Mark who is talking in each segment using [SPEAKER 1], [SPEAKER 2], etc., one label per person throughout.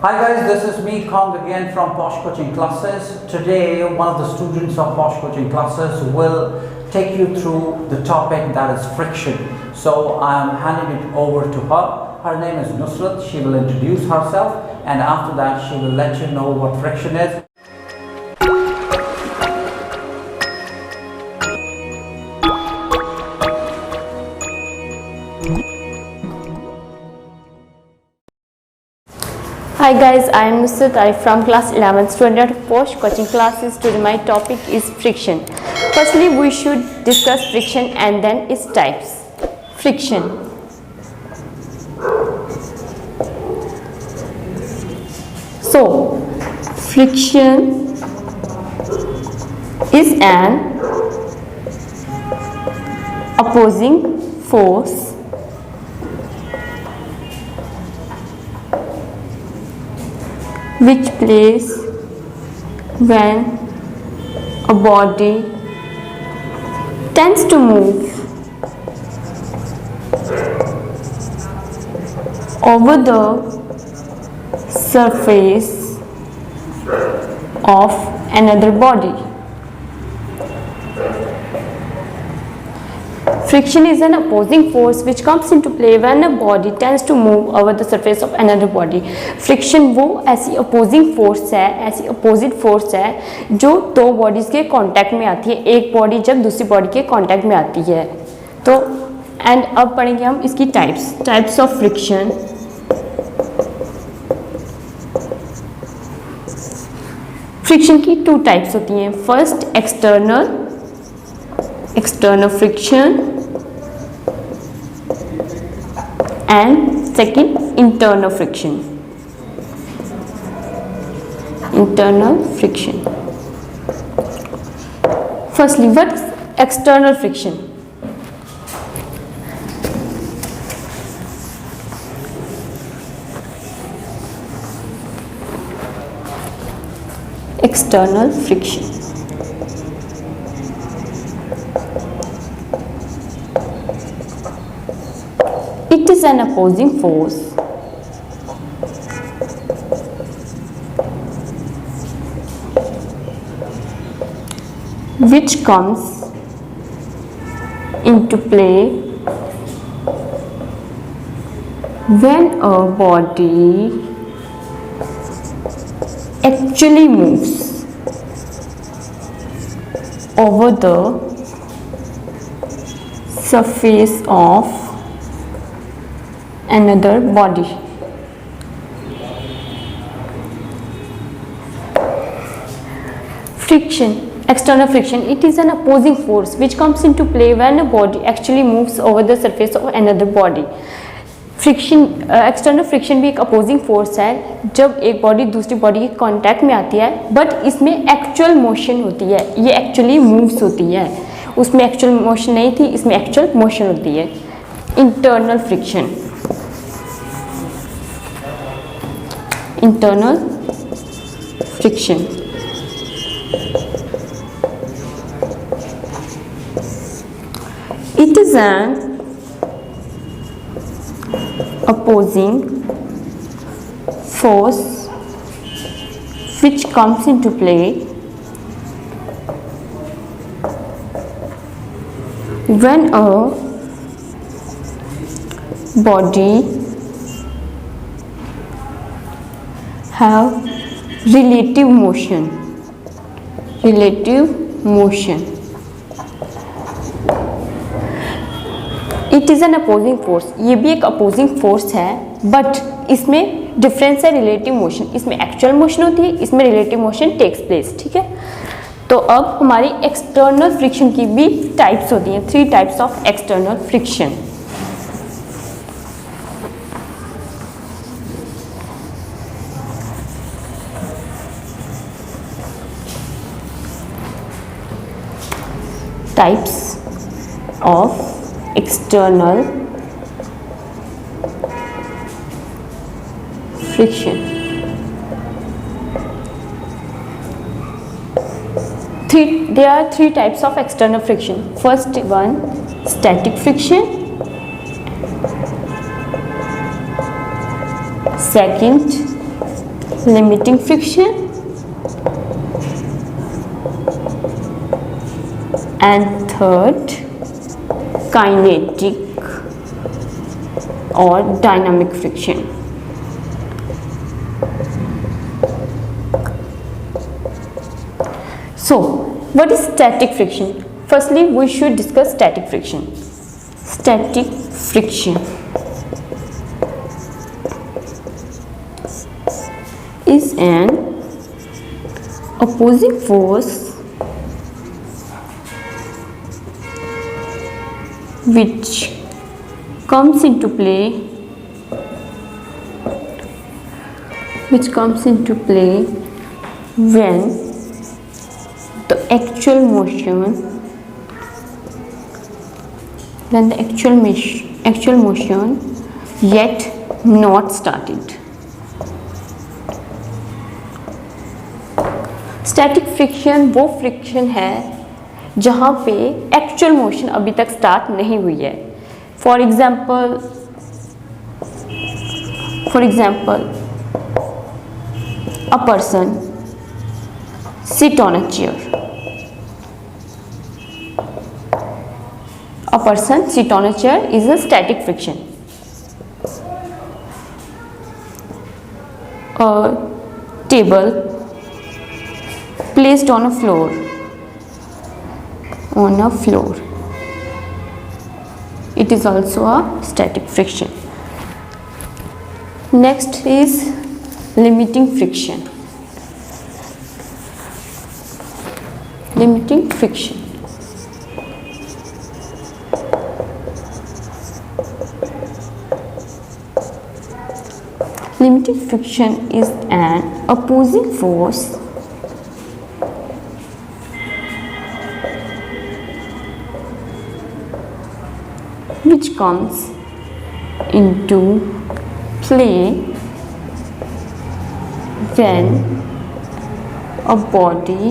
[SPEAKER 1] Hi guys, this is me Kong again from Posh Coaching Classes. Today one of the students of Posh Coaching Classes will take you through the topic that is friction. So I am handing it over to her. Her name is Nusrat. She will introduce herself and after that she will let you know what friction is.
[SPEAKER 2] Hi guys, I am Nusrat Arif from class 11th student of Posh Coaching Classes. Today my topic is friction. Firstly, we should discuss friction and then its types. Friction. So, friction is an opposing force which plays when a body tends to move over the surface of another body. Friction is an opposing force which comes into play when a body tends to move over the surface of another body. Friction वो ऐसी opposing force है, ऐसी opposite force है जो दो bodies के contact में आती है, एक body जब दूसरी body के contact में आती है. तो and अब पढ़ेंगे हम इसकी types of friction. Friction की two types होती हैं. First external friction and second internal friction. Firstly, what is external friction? External friction. It is an opposing force which comes into play when a body actually moves over the surface of another body. External friction, it is an opposing force which comes into play when a body actually moves over the surface of another body. External friction भी एक opposing force है जब एक body दूसरी body के contact में आती है, बट इसमें एक्चुअल मोशन होती है, ये एक्चुअली मूव्स होती है. उसमें एक्चुअल मोशन नहीं थी, इसमें एक्चुअल मोशन होती है. Internal friction. It is an opposing force which comes into play when a body have relative motion. It is an opposing force. ये भी एक अपोजिंग फोर्स है, बट इसमें डिफरेंस है रिलेटिव मोशन. इसमें एक्चुअल मोशन होती है, इसमें रिलेटिव मोशन टेक्स प्लेस. ठीक है, तो अब हमारी एक्सटर्नल फ्रिक्शन की भी टाइप्स होती हैं. 3 types of external friction. Types of external friction. There are 3 types of external friction. First one, static friction. Second, limiting friction, and third, kinetic or dynamic friction. So, what is static friction? Firstly, we should discuss static friction. Static friction is an opposing force which comes into play when the actual motion yet not started. Static friction वो friction है जहाँ पे actual motion अभी तक start नहीं हुई है. For example a person sit on a chair. A person sit on a chair is a static friction. A table placed on a floor. It is also a static friction. Next is limiting friction. Limiting friction is an opposing force which comes into play when a body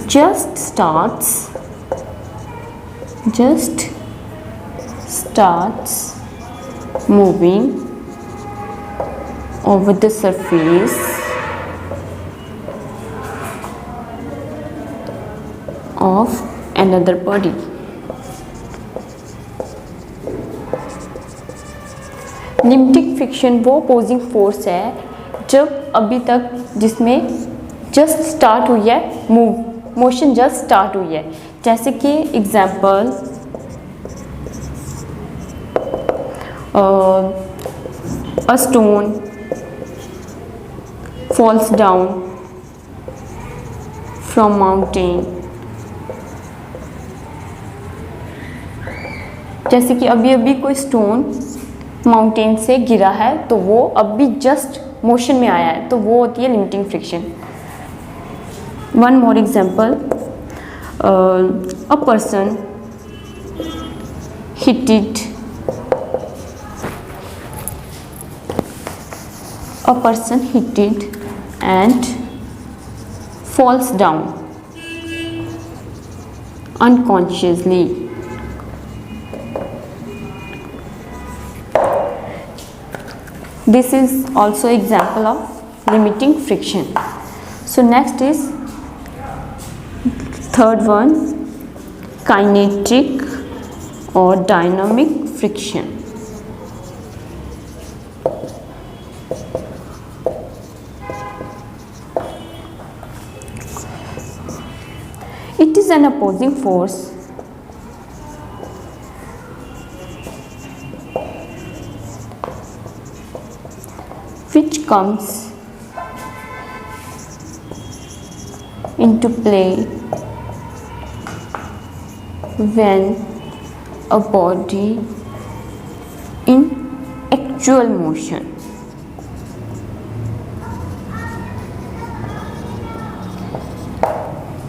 [SPEAKER 2] just starts moving over the surface of another body. Limiting friction वो opposing force है जब अभी तक जिसमें just start हुई है motion just start हुई है. जैसे कि example a stone falls down from mountain. जैसे कि अभी कोई स्टोन माउंटेन से गिरा है तो वो अभी जस्ट मोशन में आया है, तो वो होती है limiting friction. One more example, a person hitted and falls down unconsciously. This is also example of limiting friction. So next is third one, kinetic or dynamic friction. It is an opposing force which comes into play when a body in actual motion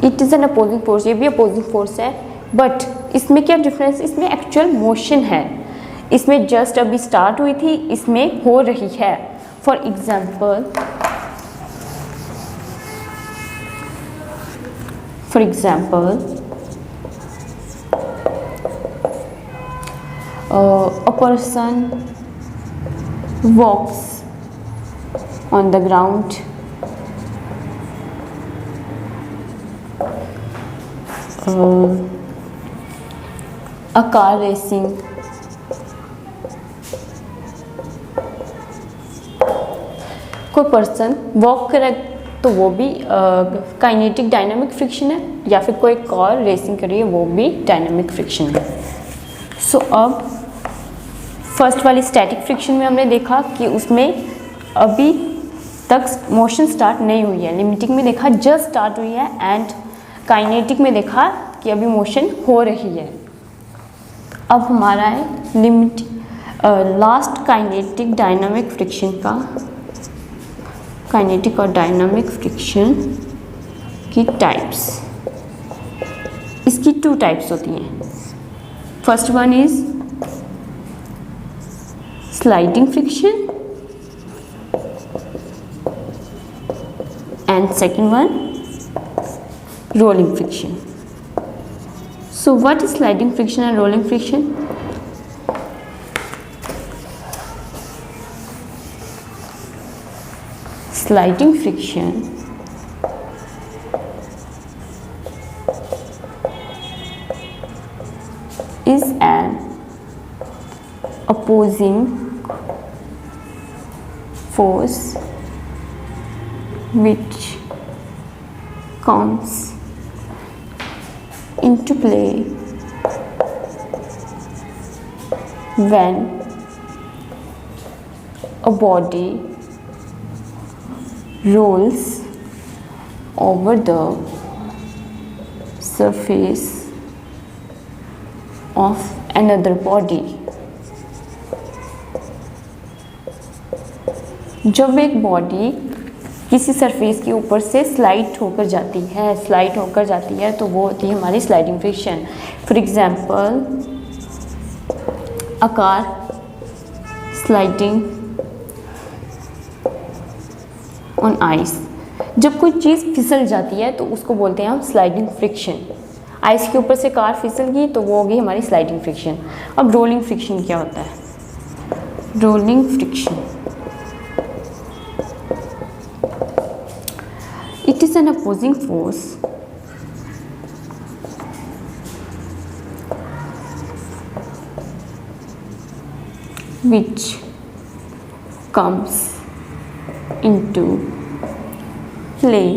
[SPEAKER 2] it is an opposing force. ये भी opposing force है, but इसमें क्या difference, इसमें actual motion है, इसमें just अभी start हुई थी, इसमें हो रही है. For example a person walks on the ground. A car racing. कोई पर्सन वॉक करे तो वो भी काइनेटिक डायनामिक फ्रिक्शन है, या फिर कोई कार रेसिंग कर रही है वो भी डायनामिक फ्रिक्शन है। सो अब फर्स्ट वाली स्टैटिक फ्रिक्शन में हमने देखा कि उसमें अभी तक मोशन स्टार्ट नहीं हुई है, लिमिटिंग में देखा जस्ट स्टार्ट हुई है, एंड काइनेटिक में देखा कि अभी मोशन हो रही है। अब हमारा है लास्ट काइनेटिक डायनामिक फ्रिक्शन का, काइनेटिक और डायनामिक फ्रिक्शन की टाइप्स। इसकी 2 टाइप्स होती हैं। First one is sliding friction and second one rolling friction. So what is sliding friction and rolling friction? Sliding friction is an opposing force which comes into play when a body rolls over the surface of another body. जब एक body किसी surface के ऊपर से slide होकर जाती है तो वो होती है हमारी sliding friction. For example a car sliding on ice. जब कोई चीज़ फिसल जाती है तो उसको बोलते हैं हम स्लाइडिंग फ्रिक्शन। आइस के ऊपर से कार फिसल गई तो वो होगी हमारी स्लाइडिंग फ्रिक्शन। अब रोलिंग फ्रिक्शन क्या होता है? Rolling friction, it is an opposing force which comes into play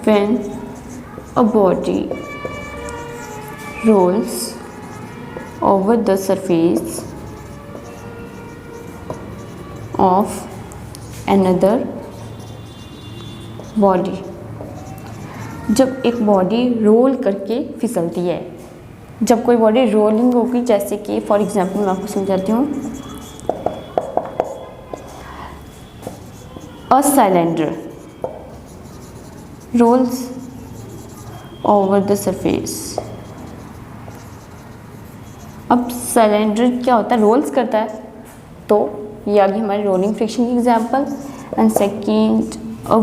[SPEAKER 2] when a body rolls over the surface of another body. जब एक बॉडी रोल करके फिसलती है, जब कोई बॉडी रोलिंग होगी, जैसे कि फॉर एग्जांपल मैं आपको समझाती हूँ। A cylinder rolls over the surface. अब सिलेंडर क्या होता है? रोल्स करता है, तो ये आ गई हमारी रोलिंग फ्रिक्शन की example. And second a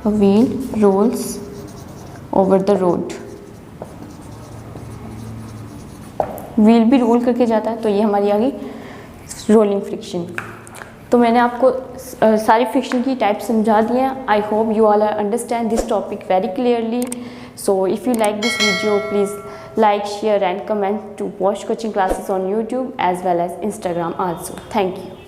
[SPEAKER 2] wheel rolls over the road। Wheel भी रोल करके जाता है, तो ये हमारी आ गई रोलिंग फ्रिक्शन। तो मैंने आपको सारी फ्रिक्शन की टाइप समझा दी हैं। I hope you all understand this topic very clearly. So if you like this video, please like, share and comment to Bosch Coaching Classes on YouTube as well as Instagram also. Thank you.